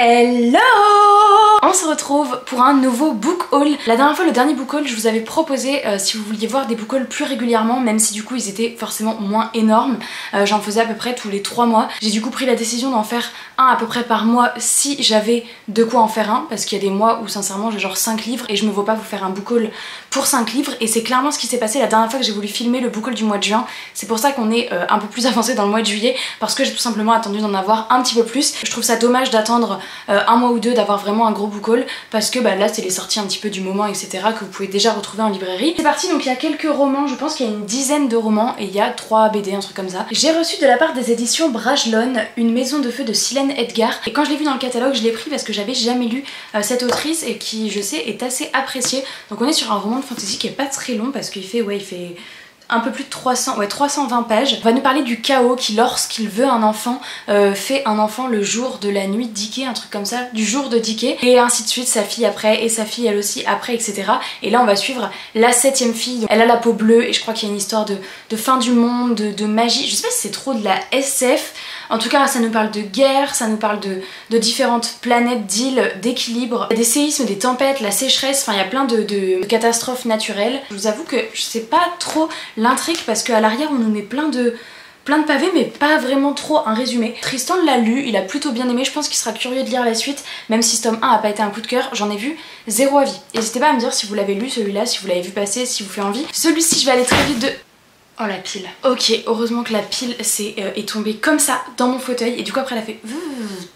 Hello! On se retrouve pour un nouveau book haul. La dernière fois, le dernier book haul, je vous avais proposé si vous vouliez voir des book hauls plus régulièrement, même si du coup ils étaient forcément moins énormes. J'en faisais à peu près tous les 3 mois. J'ai du coup pris la décision d'en faire un à peu près par mois si j'avais de quoi en faire un, parce qu'il y a des mois où sincèrement j'ai genre 5 livres et je me vois pas vous faire un book haul pour 5 livres, et c'est clairement ce qui s'est passé la dernière fois que j'ai voulu filmer le book haul du mois de juin. C'est pour ça qu'on est un peu plus avancé dans le mois de juillet, parce que j'ai tout simplement attendu d'en avoir un petit peu plus. Je trouve ça dommage d'attendre un mois ou deux d'avoir vraiment un gros book haul, parce que là c'est les sorties un petit peu du moment, etc., que vous pouvez déjà retrouver en librairie. C'est parti, donc il y a quelques romans, je pense qu'il y a une dizaine de romans et il y a 3 BD, un truc comme ça. J'ai reçu de la part des éditions Brajlon Une maison de feu de Silène Edgar, et quand je l'ai vu dans le catalogue je l'ai pris parce que j'avais jamais lu cette autrice et qui, je sais, est assez appréciée. Donc on est sur un roman de fantasy qui est pas très long parce qu'il fait, il fait un peu plus de 320 pages. On va nous parler du chaos qui, lorsqu'il veut un enfant, fait un enfant le jour de la nuit d'Ike, un truc comme ça, du jour de Dike, et ainsi de suite, sa fille après, et sa fille elle aussi après, etc. Et là on va suivre la 7ème fille. Elle a la peau bleue et je crois qu'il y a une histoire de fin du monde, de magie. Je sais pas si c'est trop de la SF. En tout cas ça nous parle de guerre, ça nous parle de différentes planètes, d'îles, d'équilibre, des séismes, des tempêtes, la sécheresse, enfin il y a plein de catastrophes naturelles. Je vous avoue que je sais pas trop l'intrigue parce qu'à l'arrière on nous met plein de pavés mais pas vraiment trop un résumé. Tristan l'a lu, il a plutôt bien aimé, je pense qu'il sera curieux de lire la suite, même si ce tome 1 a pas été un coup de cœur. J'en ai vu 0 avis. N'hésitez pas à me dire si vous l'avez lu celui-là, si vous l'avez vu passer, si vous fait envie. Celui-ci je vais aller très vite de... Oh la pile. Ok, heureusement que la pile est tombée comme ça dans mon fauteuil et du coup après elle a fait...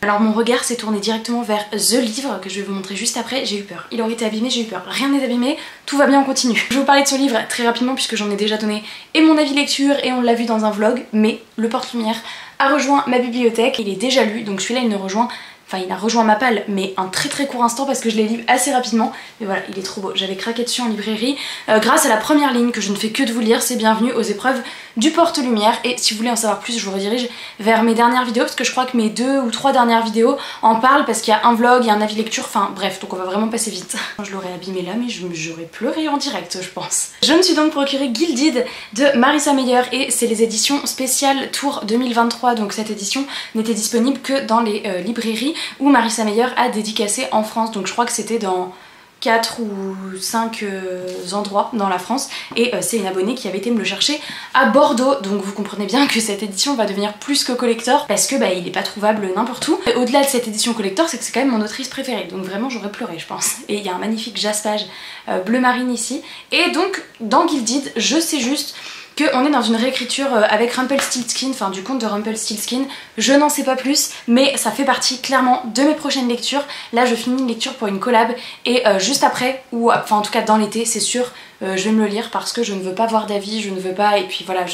Alors mon regard s'est tourné directement vers The Livre que je vais vous montrer juste après. J'ai eu peur. Il aurait été abîmé, j'ai eu peur. Rien n'est abîmé, tout va bien, on continue. Je vais vous parler de ce livre très rapidement puisque j'en ai déjà donné et mon avis lecture et on l'a vu dans un vlog, mais le porte-lumière a rejoint ma bibliothèque. Il est déjà lu, donc celui-là il ne rejoint... Enfin il a rejoint ma palle mais un très court instant parce que je l'ai lu assez rapidement. Mais voilà, il est trop beau, j'avais craqué dessus en librairie. Grâce à la première ligne que je ne fais que de vous lire, c'est Bienvenue aux épreuves du porte-lumière. Et si vous voulez en savoir plus, je vous redirige vers mes dernières vidéos parce que je crois que mes 2 ou 3 dernières vidéos en parlent parce qu'il y a un vlog, il y a un avis lecture, enfin bref, donc on va vraiment passer vite. Je l'aurais abîmé là mais j'aurais pleuré en direct je pense. Je me suis donc procuré Gilded de Marissa Meyer et c'est les éditions spéciales Tour 2023, donc cette édition n'était disponible que dans les librairies où Marissa Meyer a dédicacé en France, donc je crois que c'était dans 4 ou 5 endroits dans la France, et c'est une abonnée qui avait été me le chercher à Bordeaux, donc vous comprenez bien que cette édition va devenir plus que collector parce que il est pas trouvable n'importe où. Au-delà de cette édition collector, c'est que c'est quand même mon autrice préférée, donc vraiment j'aurais pleuré je pense. Et il y a un magnifique jaspage bleu marine ici, et donc dans Gilded je sais juste qu'on est dans une réécriture avec Rumpelstiltskin, enfin du conte de Rumpelstiltskin. Je n'en sais pas plus, mais ça fait partie clairement de mes prochaines lectures. Là je finis une lecture pour une collab et juste après, ou enfin en tout cas dans l'été c'est sûr, je vais me le lire parce que je ne veux pas voir d'avis, je ne veux pas, et puis voilà,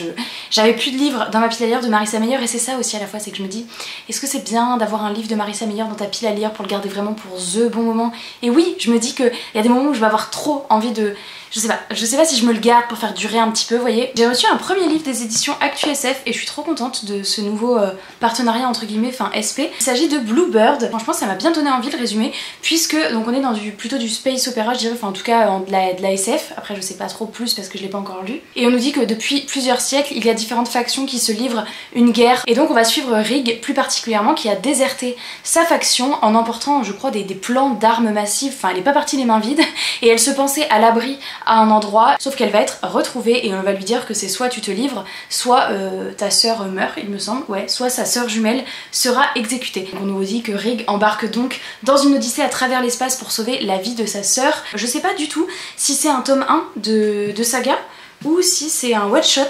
j'avais plus de livres dans ma pile à lire de Marissa Meyer, et c'est ça aussi à la fois, c'est que je me dis, est-ce que c'est bien d'avoir un livre de Marissa Meyer dans ta pile à lire pour le garder vraiment pour the bon moment? Et oui, je me dis qu'il y a des moments où je vais avoir trop envie de... Je sais pas si je me le garde pour faire durer un petit peu, vous voyez. J'ai reçu un premier livre des éditions ActuSF et je suis trop contente de ce nouveau partenariat entre guillemets, enfin SP. Il s'agit de Bluebird. Franchement ça m'a bien donné envie de résumer, puisque donc on est dans plutôt du space opéra je dirais, enfin en tout cas de la SF. Après je sais pas trop plus parce que je l'ai pas encore lu. Et on nous dit que depuis plusieurs siècles il y a différentes factions qui se livrent une guerre, et donc on va suivre Rig plus particulièrement qui a déserté sa faction en emportant je crois des plans d'armes massives, enfin elle est pas partie les mains vides et elle se pensait à l'abri à un endroit, sauf qu'elle va être retrouvée et on va lui dire que c'est soit tu te livres, soit ta sœur meurt il me semble, ouais, soit sa sœur jumelle sera exécutée. On nous dit que Rig embarque donc dans une odyssée à travers l'espace pour sauver la vie de sa sœur. Je sais pas du tout si c'est un tome 1 de saga ou si c'est un one shot.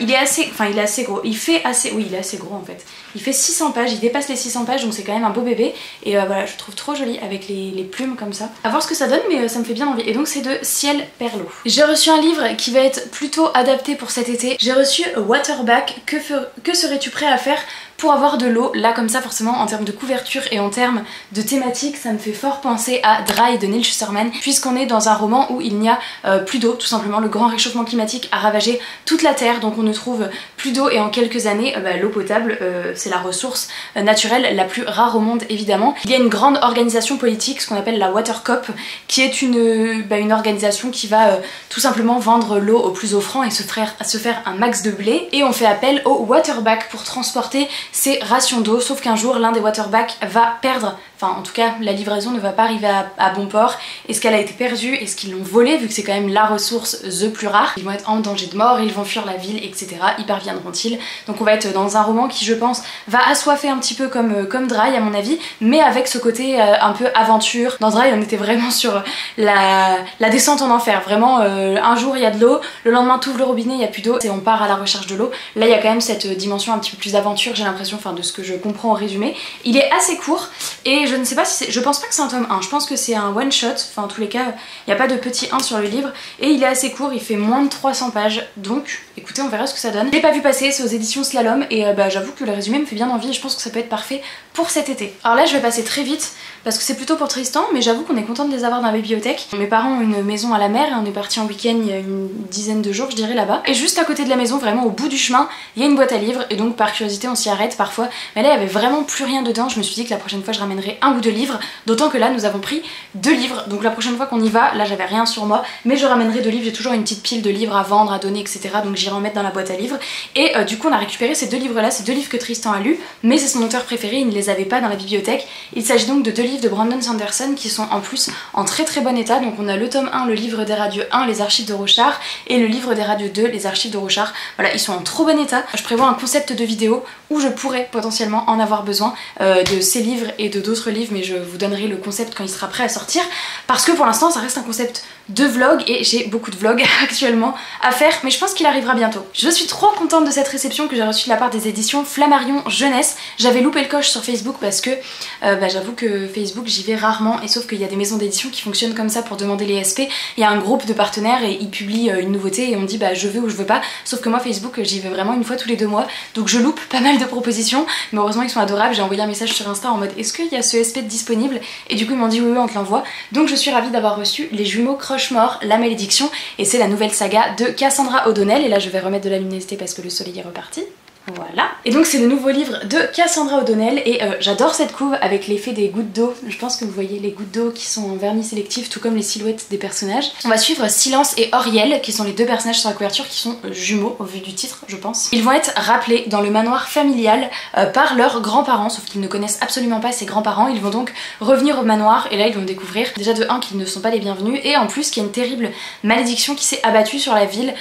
Il est assez gros, il fait assez, oui il est assez gros en fait. Il fait 600 pages, il dépasse les 600 pages, donc c'est quand même un beau bébé. Et voilà, je trouve trop joli avec les plumes comme ça. À voir ce que ça donne, mais ça me fait bien envie. Et donc c'est de Ciel Perlot. J'ai reçu un livre qui va être plutôt adapté pour cet été. J'ai reçu Waterback, que serais-tu prêt à faire pour avoir de l'eau? Là comme ça forcément en termes de couverture et en termes de thématique ça me fait fort penser à Dry de Neil Schusterman, puisqu'on est dans un roman où il n'y a plus d'eau tout simplement. Le grand réchauffement climatique a ravagé toute la terre, donc on ne trouve plus d'eau, et en quelques années l'eau potable c'est la ressource naturelle la plus rare au monde évidemment. Il y a une grande organisation politique, ce qu'on appelle la Watercop, qui est une organisation qui va tout simplement vendre l'eau au plus offrant et se faire un max de blé, et on fait appel au Waterback pour transporter c'est ration d'eau, sauf qu'un jour l'un des waterbacks va perdre, enfin en tout cas la livraison ne va pas arriver à bon port. Est-ce qu'elle a été perdue? Est-ce qu'ils l'ont volée, vu que c'est quand même la ressource the plus rare? Ils vont être en danger de mort, ils vont fuir la ville, etc. Y parviendront-ils? Donc on va être dans un roman qui, je pense, va assoiffer un petit peu comme Dry à mon avis, mais avec ce côté un peu aventure. Dans Dry on était vraiment sur la descente en enfer, vraiment un jour il y a de l'eau, le lendemain t'ouvres le robinet, il n'y a plus d'eau et on part à la recherche de l'eau. Là il y a quand même cette dimension un petit peu plus d'aventure, j'ai l'impression, enfin de ce que je comprends au résumé. Il est assez court et je ne sais pas si c'est... Je pense pas que c'est un tome 1, je pense que c'est un one shot, enfin en tous les cas il n'y a pas de petit 1 sur le livre et il est assez court, il fait moins de 300 pages, donc écoutez on verra ce que ça donne. Je l'ai pas vu passer, c'est aux éditions Slalom et j'avoue que le résumé me fait bien envie et je pense que ça peut être parfait pour cet été. Alors là je vais passer très vite parce que c'est plutôt pour Tristan, mais j'avoue qu'on est content de les avoir dans la bibliothèque. Mes parents ont une maison à la mer et on est parti en week-end il y a une dizaine de jours je dirais là-bas. Et juste à côté de la maison, vraiment au bout du chemin, il y a une boîte à livres et donc par curiosité on s'y arrête parfois. Mais là il y avait vraiment plus rien dedans, je me suis dit que la prochaine fois je ramènerai un ou deux livres, d'autant que là nous avons pris 2 livres. Donc la prochaine fois qu'on y va, là j'avais rien sur moi, mais je ramènerai 2 livres, j'ai toujours une petite pile de livres à vendre, à donner, etc. Donc j'irai en mettre dans la boîte à livres. Et du coup on a récupéré ces 2 livres là, ces 2 livres que Tristan a lus, mais c'est son auteur préféré, il ne les avait pas dans la bibliothèque. Il s'agit donc de 2 livres de Brandon Sanderson qui sont en plus en très très bon état. Donc on a le tome 1, le livre des radieux 1, les archives de Rochard, et le livre des radieux 2, les archives de Rochard. Voilà, ils sont en trop bon état. Je prévois un concept de vidéo où je pourrais potentiellement en avoir besoin de ces livres et de d'autres livres, mais je vous donnerai le concept quand il sera prêt à sortir, parce que pour l'instant ça reste un concept de vlog et j'ai beaucoup de vlogs actuellement à faire, mais je pense qu'il arrivera bientôt. Je suis trop contente de cette réception que j'ai reçue de la part des éditions Flammarion Jeunesse. J'avais loupé le coche sur Facebook parce que j'avoue que Facebook j'y vais rarement, et sauf qu'il y a des maisons d'édition qui fonctionnent comme ça pour demander les SP. Il y a un groupe de partenaires et ils publient une nouveauté et on dit je veux ou je veux pas, sauf que moi Facebook j'y vais vraiment une fois tous les 2 mois, donc je loupe pas mal de propositions, mais heureusement ils sont adorables. J'ai envoyé un message sur Insta en mode est-ce qu'il y a ce SP disponible, et du coup ils m'ont dit oui on te l'envoie. Donc je suis ravie d'avoir reçu Les Jumeaux Croche-Mort, La Malédiction, et c'est la nouvelle saga de Cassandra O'Donnell. Et là je vais remettre de la luminosité parce que le soleil est reparti. Voilà. Et donc c'est le nouveau livre de Cassandra O'Donnell et j'adore cette couve avec l'effet des gouttes d'eau. Je pense que vous voyez les gouttes d'eau qui sont en vernis sélectif, tout comme les silhouettes des personnages. On va suivre Silence et Auriel qui sont les 2 personnages sur la couverture, qui sont jumeaux au vu du titre je pense. Ils vont être rappelés dans le manoir familial par leurs grands-parents, sauf qu'ils ne connaissent absolument pas ses grands-parents. Ils vont donc revenir au manoir et là ils vont découvrir déjà de 1 qu'ils ne sont pas les bienvenus, et en plus qu'il y a une terrible malédiction qui s'est abattue sur la ville.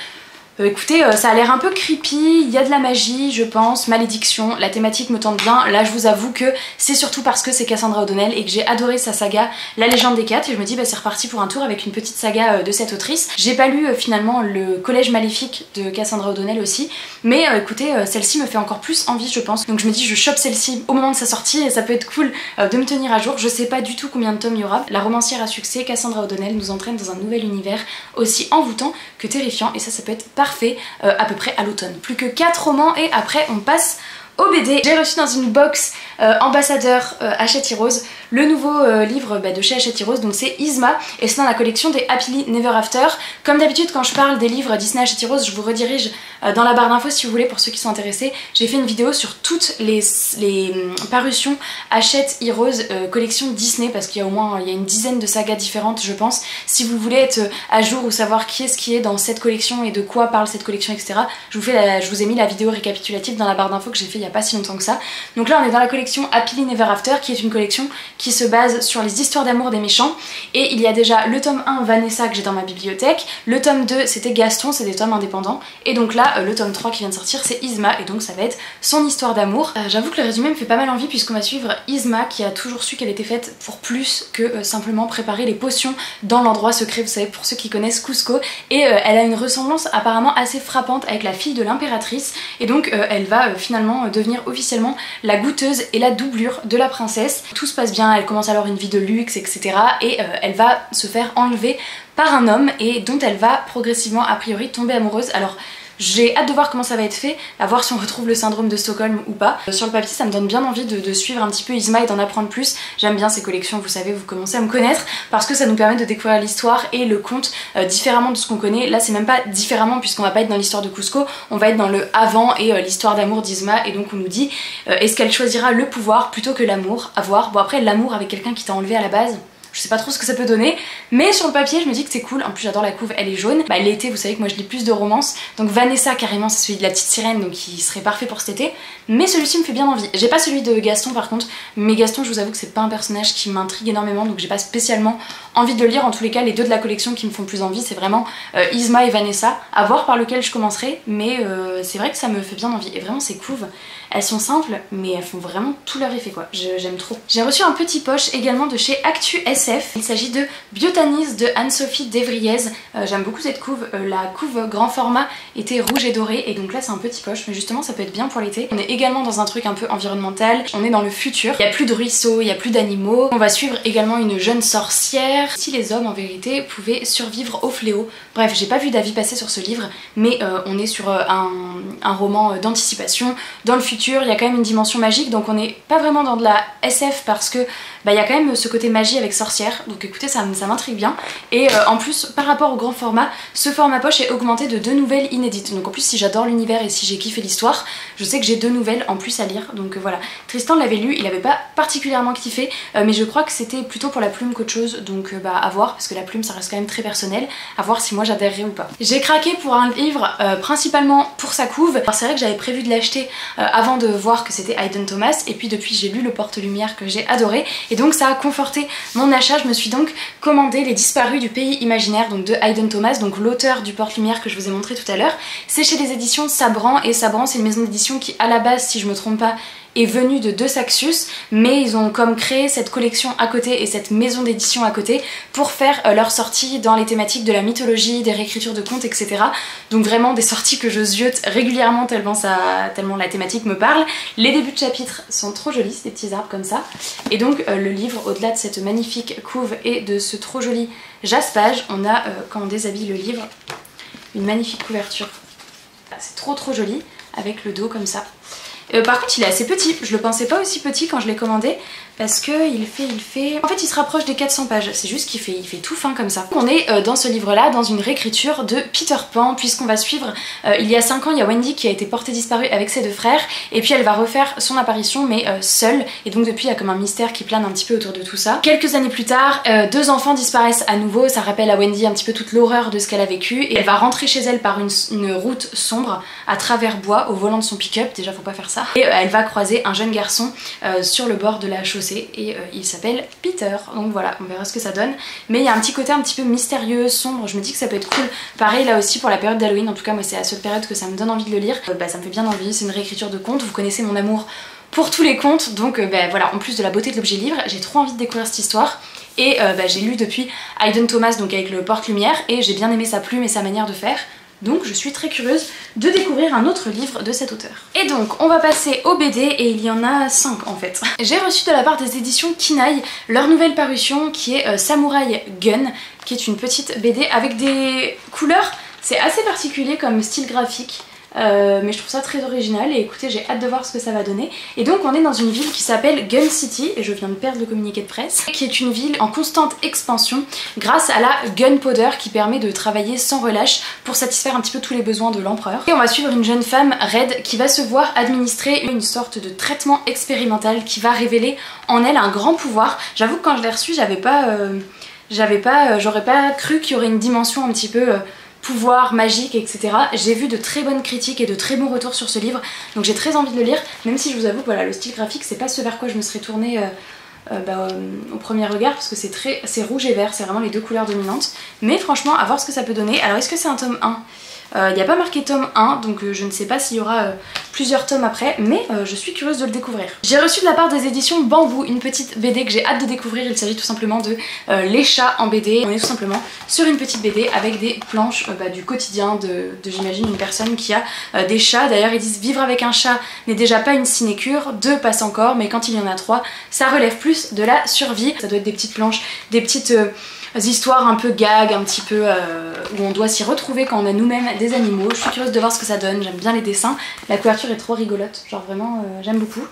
Écoutez, ça a l'air un peu creepy, il y a de la magie je pense, malédiction, la thématique me tente bien. Là je vous avoue que c'est surtout parce que c'est Cassandra O'Donnell et que j'ai adoré sa saga La Légende des 4 et je me dis c'est reparti pour un tour avec une petite saga de cette autrice. J'ai pas lu finalement le Collège Maléfique de Cassandra O'Donnell aussi, mais écoutez celle-ci me fait encore plus envie je pense, donc je me dis je chope celle-ci au moment de sa sortie et ça peut être cool de me tenir à jour. Je sais pas du tout combien de tomes il y aura. La romancière à succès Cassandra O'Donnell nous entraîne dans un nouvel univers aussi envoûtant que terrifiant, et ça peut être parfait à peu près à l'automne. Plus que 4 romans et après on passe au BD. J'ai reçu dans une box ambassadeur Hachette Heroes le nouveau livre de chez Hachette Heroes, donc c'est Yzma et c'est dans la collection des Happily Never After. Comme d'habitude quand je parle des livres Disney Hachette Heroes, je vous redirige dans la barre d'infos si vous voulez pour ceux qui sont intéressés. J'ai fait une vidéo sur toutes les parutions Hachette Heroes collection Disney, parce qu'il y a au moins une dizaine de sagas différentes je pense. Si vous voulez être à jour ou savoir qui est dans cette collection et de quoi parle cette collection etc, je vous ai mis la vidéo récapitulative dans la barre d'infos que j'ai fait il y a pas si longtemps que ça. Donc là on est dans la collection Happily Never After, qui est une collection qui se base sur les histoires d'amour des méchants, et il y a déjà le tome 1 Vanessa que j'ai dans ma bibliothèque, le tome 2 c'était Gaston, c'est des tomes indépendants, et donc là le tome 3 qui vient de sortir c'est Yzma, et donc ça va être son histoire d'amour. J'avoue que le résumé me fait pas mal envie puisqu'on va suivre Yzma qui a toujours su qu'elle était faite pour plus que simplement préparer les potions dans l'endroit secret, vous savez, pour ceux qui connaissent Cusco, et elle a une ressemblance apparemment assez frappante avec la fille de l'impératrice, et donc elle va finalement devenir officiellement la goûteuse et la doublure de la princesse. Tout se passe bien, elle commence alors une vie de luxe etc, et elle va se faire enlever par un homme et dont elle va progressivement a priori tomber amoureuse. Alors j'ai hâte de voir comment ça va être fait, à voir si on retrouve le syndrome de Stockholm ou pas. Sur le papier ça me donne bien envie de suivre un petit peu Yzma et d'en apprendre plus. J'aime bien ces collections, vous savez, vous commencez à me connaître, parce que ça nous permet de découvrir l'histoire et le conte différemment de ce qu'on connaît. Là c'est même pas différemment puisqu'on va pas être dans l'histoire de Cusco, on va être dans le avant et l'histoire d'amour d'Yzma, et donc on nous dit est-ce qu'elle choisira le pouvoir plutôt que l'amour, à voir. Bon après l'amour avec quelqu'un qui t'a enlevé à la base, je sais pas trop ce que ça peut donner, mais sur le papier je me dis que c'est cool. En plus j'adore la couve, elle est jaune. Bah l'été vous savez que moi je lis plus de romances, donc Vanessa carrément c'est celui de la petite sirène, donc il serait parfait pour cet été, mais celui-ci me fait bien envie. J'ai pas celui de Gaston par contre, mais Gaston je vous avoue que c'est pas un personnage qui m'intrigue énormément, donc j'ai pas spécialement envie de le lire. En tous les cas les deux de la collection qui me font plus envie c'est vraiment Isma et Vanessa, à voir par lequel je commencerai, mais c'est vrai que ça me fait bien envie. Et vraiment ces couves, elles sont simples mais elles font vraiment tout leur effet quoi, j'aime trop. J'ai reçu un petit poche également de chez Actu SF, il s'agit de Biotanis de Anne-Sophie Devriez. J'aime beaucoup cette couve, la couve grand format était rouge et doré et donc là c'est un petit poche, mais justement ça peut être bien pour l'été. On est également dans un truc un peu environnemental, on est dans le futur, il n'y a plus de ruisseaux, il n'y a plus d'animaux. On va suivre également une jeune sorcière, si les hommes en vérité pouvaient survivre au fléau. Bref, j'ai pas vu d'avis passer sur ce livre, mais on est sur un roman d'anticipation dans le futur. Il y a quand même une dimension magique, donc on n'est pas vraiment dans de la SF parce que il y a quand même ce côté magie avec sorcière, donc écoutez ça m'intrigue bien. Et en plus par rapport au grand format, ce format poche est augmenté de 2 nouvelles inédites, donc en plus si j'adore l'univers et si j'ai kiffé l'histoire, je sais que j'ai 2 nouvelles en plus à lire, donc voilà. Tristan l'avait lu, il avait pas particulièrement kiffé, mais je crois que c'était plutôt pour la plume qu'autre chose, donc à voir, parce que la plume ça reste quand même très personnel, à voir si moi j'adhérerais ou pas. J'ai craqué pour un livre principalement pour sa couve. Alors c'est vrai que j'avais prévu de l'acheter avant de voir que c'était Hayden Thomas, et puis depuis j'ai lu Le Porte-Lumière que j'ai adoré, et donc ça a conforté mon achat. Je me suis donc commandé Les Disparus du Pays Imaginaire, donc de Hayden Thomas, donc l'auteur du Porte-Lumière que je vous ai montré tout à l'heure. C'est chez les éditions Sabran, et Sabran c'est une maison d'édition qui à la base, si je me trompe pas, est venue de Deux Saxius, mais ils ont comme créé cette collection à côté et cette maison d'édition à côté pour faire leur sortie dans les thématiques de la mythologie, des réécritures de contes, etc. Donc vraiment des sorties que je ziote régulièrement tellement la thématique me parle. Les débuts de chapitres sont trop jolis, c'est des petits arbres comme ça. Et donc le livre, au-delà de cette magnifique couve et de ce trop joli jaspage, on a, quand on déshabille le livre, une magnifique couverture. C'est trop joli, avec le dos comme ça. Par contre il est assez petit, je le pensais pas aussi petit quand je l'ai commandé, parce que il fait... En fait il se rapproche des 400 pages, c'est juste qu'il fait tout fin comme ça. On est dans ce livre là dans une réécriture de Peter Pan, puisqu'on va suivre, il y a 5 ans il y a Wendy qui a été portée disparue avec ses 2 frères, et puis elle va refaire son apparition mais seule, et donc depuis il y a comme un mystère qui plane un petit peu autour de tout ça. Quelques années plus tard, 2 enfants disparaissent à nouveau, ça rappelle à Wendy un petit peu toute l'horreur de ce qu'elle a vécu, et elle va rentrer chez elle par une route sombre à travers bois au volant de son pick-up, déjà faut pas faire ça. Et elle va croiser un jeune garçon sur le bord de la chaussée, et il s'appelle Peter, donc voilà, on verra ce que ça donne. Mais il y a un petit côté un petit peu mystérieux, sombre, je me dis que ça peut être cool. Pareil là aussi pour la période d'Halloween, en tout cas moi c'est à cette période que ça me donne envie de le lire. Ça me fait bien envie, c'est une réécriture de contes, vous connaissez mon amour pour tous les contes, donc voilà, en plus de la beauté de l'objet livre, j'ai trop envie de découvrir cette histoire. Et j'ai lu depuis Hayden Thomas, donc avec le Porte-Lumière, et j'ai bien aimé sa plume et sa manière de faire. Donc je suis très curieuse de découvrir un autre livre de cet auteur. Et donc on va passer au BD, et il y en a 5 en fait. J'ai reçu de la part des éditions Kinaï leur nouvelle parution qui est Samurai Gun, qui est une petite BD avec des couleurs, c'est assez particulier comme style graphique. Mais je trouve ça très original, et écoutez j'ai hâte de voir ce que ça va donner. Et donc on est dans une ville qui s'appelle Gun City, et je viens de perdre le communiqué de presse, qui est une ville en constante expansion grâce à la Gunpowder qui permet de travailler sans relâche pour satisfaire un petit peu tous les besoins de l'empereur. Et on va suivre une jeune femme, Red, qui va se voir administrer une sorte de traitement expérimental qui va révéler en elle un grand pouvoir. J'avoue que quand je l'ai reçu j'aurais pas cru qu'il y aurait une dimension un petit peu pouvoir magique, etc. J'ai vu de très bonnes critiques et de très bons retours sur ce livre, donc j'ai très envie de le lire, même si je vous avoue que voilà, le style graphique c'est pas ce vers quoi je me serais tournée au premier regard, parce que c'est rouge et vert, c'est vraiment les 2 couleurs dominantes. Mais franchement à voir ce que ça peut donner. Alors est-ce que c'est un tome 1 ? Il n'y a pas marqué tome 1, donc je ne sais pas s'il y aura plusieurs tomes après, mais je suis curieuse de le découvrir. J'ai reçu de la part des éditions Bambou une petite BD que j'ai hâte de découvrir. Il s'agit tout simplement de Les Chats en BD. On est tout simplement sur une petite BD avec des planches du quotidien de j'imagine une personne qui a des chats. D'ailleurs ils disent vivre avec un chat n'est déjà pas une sinécure, 2 passe encore, mais quand il y en a 3, ça relève plus de la survie. Ça doit être des petites planches, des petites histoires un peu gag, un petit peu où on doit s'y retrouver quand on a nous-mêmes des animaux. Je suis curieuse de voir ce que ça donne, j'aime bien les dessins, la couverture est trop rigolote, genre vraiment j'aime beaucoup.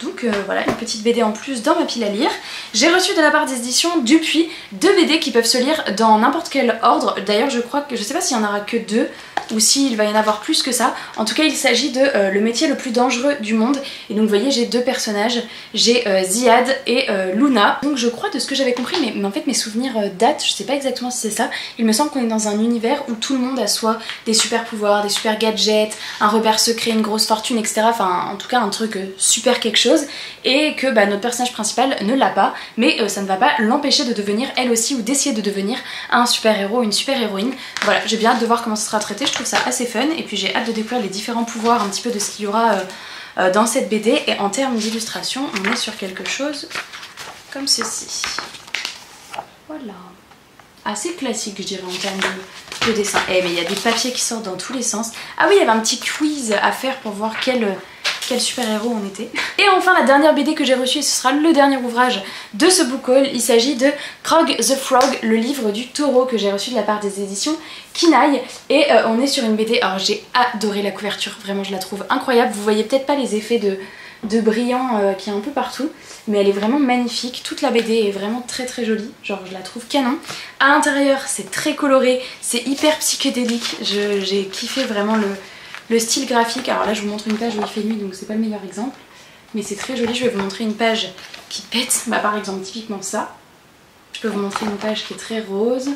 Donc voilà, une petite BD en plus dans ma pile à lire. J'ai reçu de la part des éditions Dupuis 2 BD qui peuvent se lire dans n'importe quel ordre. D'ailleurs je crois que, je sais pas s'il y en aura que 2 ou s'il va y en avoir plus que ça. En tout cas il s'agit de le métier le plus dangereux du monde. Et donc vous voyez j'ai 2 personnages, j'ai Ziad et Luna. Donc je crois de ce que j'avais compris, mais en fait mes souvenirs datent, je sais pas exactement si c'est ça. Il me semble qu'on est dans un univers où tout le monde a soit des super pouvoirs, des super gadgets, un repère secret, une grosse fortune, etc. Enfin en tout cas un truc super quelque chose. Et que notre personnage principal ne l'a pas, mais ça ne va pas l'empêcher de devenir elle aussi ou d'essayer de devenir un super héros ou une super héroïne. Voilà, j'ai bien hâte de voir comment ça sera traité, je trouve ça assez fun et puis j'ai hâte de découvrir les différents pouvoirs, un petit peu de ce qu'il y aura dans cette BD. Et en termes d'illustration, on est sur quelque chose comme ceci. Voilà. Assez classique je dirais en termes de dessin. Eh mais il y a des papiers qui sortent dans tous les sens. Ah oui, il y avait un petit quiz à faire pour voir quel super-héros on était. Et enfin la dernière BD que j'ai reçue, et ce sera le dernier ouvrage de ce book haul, il s'agit de Krog the Frog, le livre du taureau que j'ai reçu de la part des éditions Kinaï. Et on est sur une BD, alors j'ai adoré la couverture, vraiment je la trouve incroyable. Vous voyez peut-être pas les effets de brillant qui est un peu partout, mais elle est vraiment magnifique. Toute la BD est vraiment très très jolie, genre je la trouve canon. À l'intérieur c'est très coloré, c'est hyper psychédélique, j'ai kiffé vraiment le style graphique. Alors là je vous montre une page où il fait nuit donc c'est pas le meilleur exemple, mais c'est très joli. Je vais vous montrer une page qui pète, par exemple typiquement ça. Je peux vous montrer une page qui est très rose.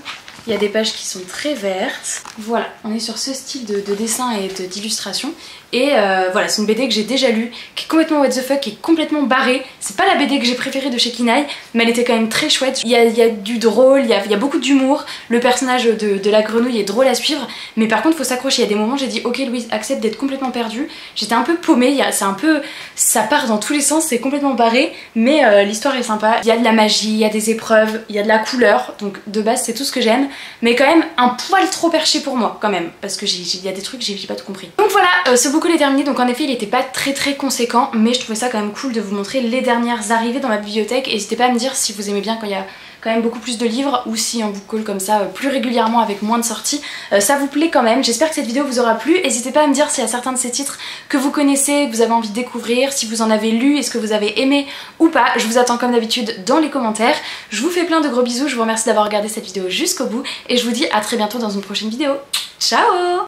Il y a des pages qui sont très vertes. Voilà, on est sur ce style de dessin et d'illustration. Et voilà, c'est une BD que j'ai déjà lue, qui est complètement what the fuck, qui est complètement barrée. C'est pas la BD que j'ai préférée de chez Kinaï, mais elle était quand même très chouette. Il y a du drôle, il y a beaucoup d'humour. Le personnage de la grenouille est drôle à suivre, mais par contre faut s'accrocher. Il y a des moments où j'ai dit ok Louise, accepte d'être complètement perdue. J'étais un peu paumée, c'est un peu... ça part dans tous les sens, c'est complètement barré, mais l'histoire est sympa. Il y a de la magie, il y a des épreuves, il y a de la couleur, donc de base c'est tout ce que j'aime. Mais quand même un poil trop perché pour moi quand même, parce que il y a des trucs j'ai pas tout compris. Donc voilà, ce book haul est terminé. Donc en effet il était pas très conséquent, mais je trouvais ça quand même cool de vous montrer les dernières arrivées dans ma bibliothèque. N'hésitez pas à me dire si vous aimez bien quand il y a quand même beaucoup plus de livres, ou si un book haul comme ça plus régulièrement avec moins de sorties ça vous plaît quand même. J'espère que cette vidéo vous aura plu. N'hésitez pas à me dire s'il y a certains de ces titres que vous connaissez, que vous avez envie de découvrir, si vous en avez lu, est-ce que vous avez aimé ou pas. Je vous attends comme d'habitude dans les commentaires. Je vous fais plein de gros bisous, je vous remercie d'avoir regardé cette vidéo jusqu'au bout et je vous dis à très bientôt dans une prochaine vidéo. Ciao!